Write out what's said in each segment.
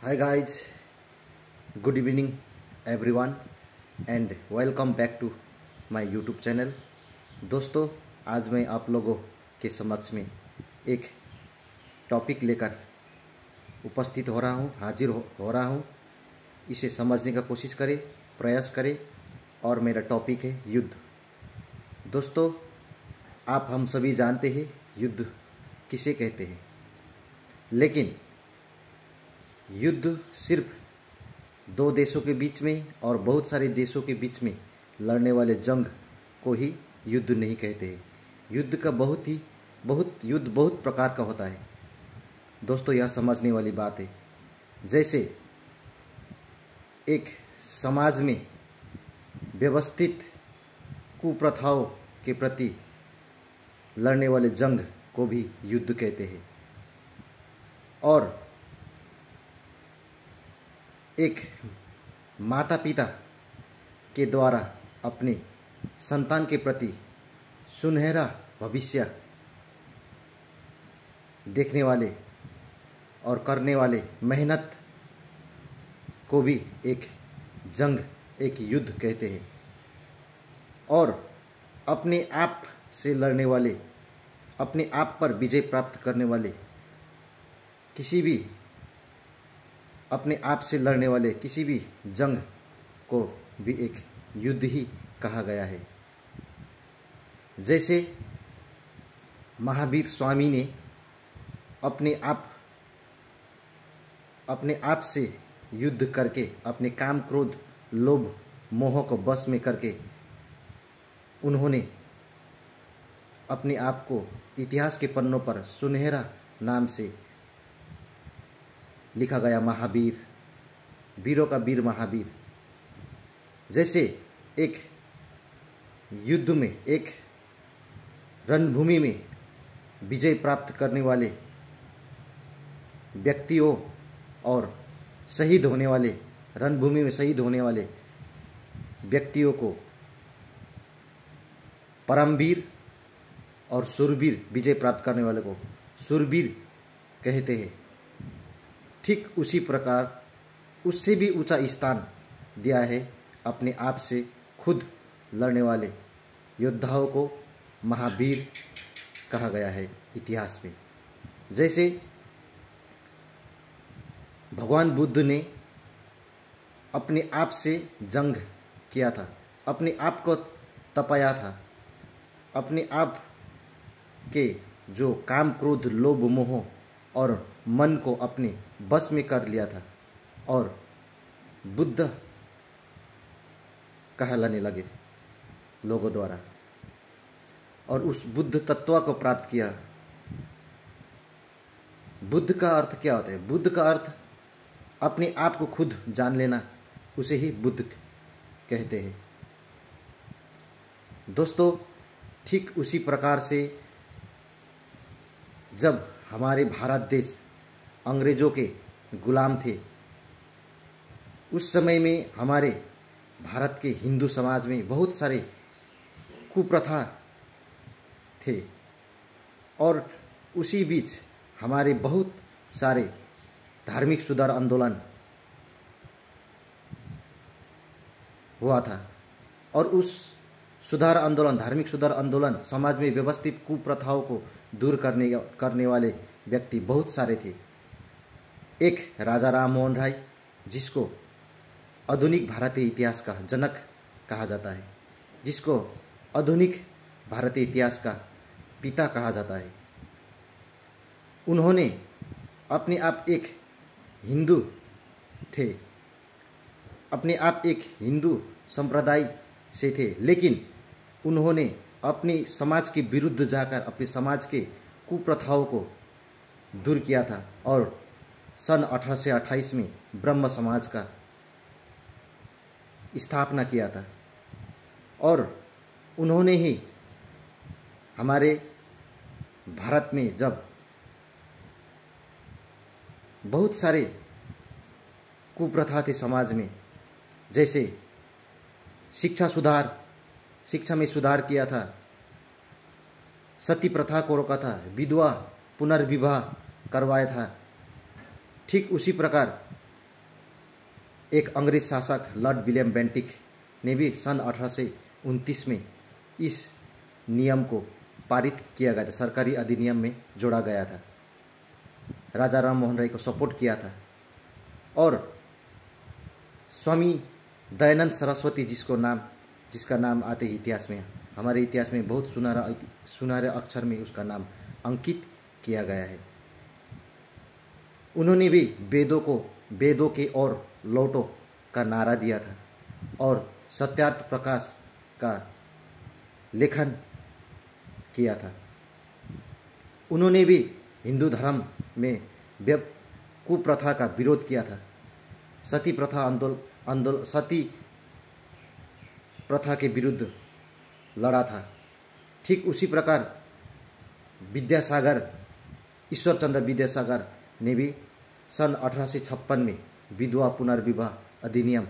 Hi guys, good evening everyone and welcome back to my YouTube channel. दोस्तों, आज मैं आप लोगों के समक्ष में एक टॉपिक लेकर उपस्थित हो रहा हूँ, हाजिर हो रहा हूँ। इसे समझने का कोशिश करें, प्रयास करें और मेरा टॉपिक है युद्ध। दोस्तों, आप हम सभी जानते हैं युद्ध किसे कहते हैं, लेकिन युद्ध सिर्फ दो देशों के बीच में और बहुत सारे देशों के बीच में लड़ने वाले जंग को ही युद्ध नहीं कहते हैं। युद्ध का युद्ध बहुत प्रकार का होता है। दोस्तों, यह समझने वाली बात है। जैसे एक समाज में व्यवस्थित कुप्रथाओं के प्रति लड़ने वाले जंग को भी युद्ध कहते हैं, और एक माता पिता के द्वारा अपने संतान के प्रति सुनहरा भविष्य देखने वाले और करने वाले मेहनत को भी एक जंग, एक युद्ध कहते हैं। और अपने आप से लड़ने वाले, अपने आप पर विजय प्राप्त करने वाले अपने आप से लड़ने वाले किसी भी जंग को भी एक युद्ध ही कहा गया है। जैसे महावीर स्वामी ने अपने आप से युद्ध करके, अपने काम क्रोध लोभ मोह को बस में करके उन्होंने अपने आप को इतिहास के पन्नों पर सुनहरा नाम से लिखा गया, महावीर, वीरों का वीर महावीर। जैसे एक युद्ध में, एक रणभूमि में विजय प्राप्त करने वाले व्यक्तियों और शहीद होने वाले, रणभूमि में शहीद होने वाले व्यक्तियों को परमवीर और शूरवीर, विजय प्राप्त करने वाले को शूरवीर कहते हैं। ठीक उसी प्रकार उससे भी ऊंचा स्थान दिया है अपने आप से खुद लड़ने वाले योद्धाओं को महावीर कहा गया है इतिहास में। जैसे भगवान बुद्ध ने अपने आप से जंग किया था, अपने आप को तपाया था, अपने आप के जो काम क्रोध लोभ मोह और मन को अपने बस में कर लिया था और बुद्ध कहलाने लगे लोगों द्वारा, और उस बुद्ध तत्व को प्राप्त किया। बुद्ध का अर्थ क्या होता है? बुद्ध का अर्थ अपने आप को खुद जान लेना, उसे ही बुद्ध कहते हैं। दोस्तों, ठीक उसी प्रकार से जब हमारे भारत देश अंग्रेजों के गुलाम थे, उस समय में हमारे भारत के हिंदू समाज में बहुत सारे कुप्रथा थे, और उसी बीच हमारे बहुत सारे धार्मिक सुधार आंदोलन हुआ था, और उस धार्मिक सुधार आंदोलन समाज में व्यवस्थित कुप्रथाओं को दूर करने वाले व्यक्ति बहुत सारे थे। एक राजा राम मोहन राय, जिसको आधुनिक भारतीय इतिहास का जनक कहा जाता है, जिसको आधुनिक भारतीय इतिहास का पिता कहा जाता है, उन्होंने अपने आप एक हिंदू थे, अपने आप एक हिंदू संप्रदाय से थे, लेकिन उन्होंने अपने समाज के विरुद्ध जाकर अपने समाज के कुप्रथाओं को दूर किया था और सन 1828 में ब्रह्म समाज का स्थापना किया था। और उन्होंने ही हमारे भारत में जब बहुत सारे कुप्रथा थे समाज में, जैसे शिक्षा में सुधार किया था, सती प्रथा को रोका था, विधवा पुनर्विवाह करवाया था, ठीक उसी प्रकार एक अंग्रेज शासक लॉर्ड विलियम बेंटिक ने भी सन 1829 में इस नियम को पारित किया गया था, सरकारी अधिनियम में जोड़ा गया था। राजा राम मोहन राय को सपोर्ट किया था। और स्वामी दयानंद सरस्वती जिसका नाम आते इतिहास में, हमारे इतिहास में बहुत सुनहरे अक्षर में उसका नाम अंकित किया गया है। उन्होंने भी वेदों के और लौटो का नारा दिया था और सत्यार्थ प्रकाश का लेखन किया था। उन्होंने भी हिंदू धर्म में कुप्रथा का विरोध किया था। सती प्रथा के विरुद्ध लड़ा था। ठीक उसी प्रकार ईश्वर चंद्र विद्यासागर ने भी सन 1856 में विधवा पुनर्विवाह अधिनियम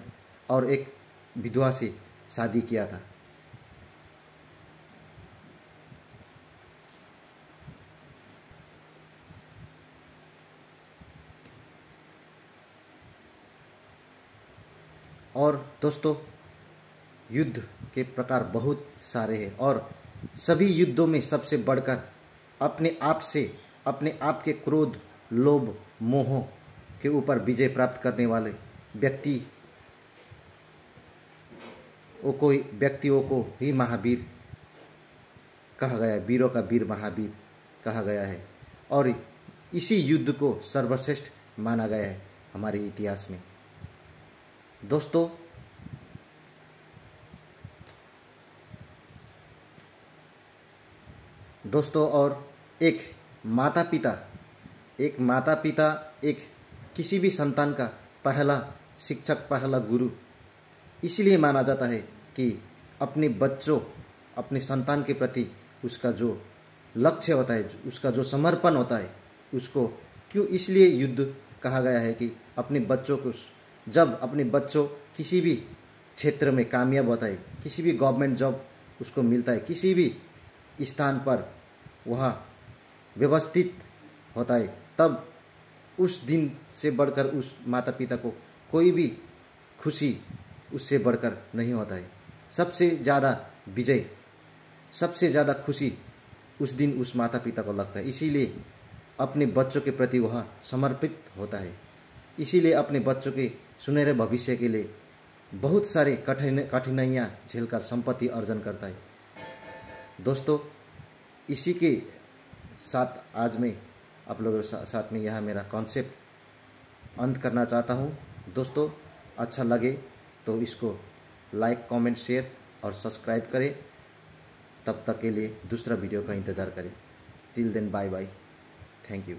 और एक विधवा से शादी किया था। और दोस्तों, युद्ध के प्रकार बहुत सारे हैं और सभी युद्धों में सबसे बढ़कर अपने आप के क्रोध, लोभ, मोह के ऊपर विजय प्राप्त करने वाले व्यक्तियों को ही महावीर कहा गया है, वीरों का वीर महावीर कहा गया है। और इसी युद्ध को सर्वश्रेष्ठ माना गया है हमारे इतिहास में। दोस्तों और एक माता पिता किसी भी संतान का पहला शिक्षक, पहला गुरु इसलिए माना जाता है कि अपने संतान के प्रति उसका जो लक्ष्य होता है, उसका जो समर्पण होता है, उसको क्यों इसलिए युद्ध कहा गया है कि जब अपने बच्चों किसी भी क्षेत्र में कामयाब होता है, किसी भी गवर्नमेंट जॉब उसको मिलता है, किसी भी स्थान पर वह व्यवस्थित होता है, तब उस दिन से बढ़कर उस माता पिता को कोई भी खुशी उससे बढ़कर नहीं होता है। सबसे ज़्यादा विजय, सबसे ज़्यादा खुशी उस दिन उस माता पिता को लगता है। इसीलिए अपने बच्चों के प्रति वह समर्पित होता है। इसीलिए अपने बच्चों के सुनहरे भविष्य के लिए बहुत सारे कठिनाइयाँ झेलकर संपत्ति अर्जन करता है। दोस्तों, इसी के साथ आज मैं आप लोगों के साथ में यह मेरा कॉन्सेप्ट अंत करना चाहता हूँ। दोस्तों, अच्छा लगे तो इसको लाइक, कमेंट, शेयर और सब्सक्राइब करें। तब तक के लिए दूसरा वीडियो का इंतज़ार करें। Till then, bye bye, thank you.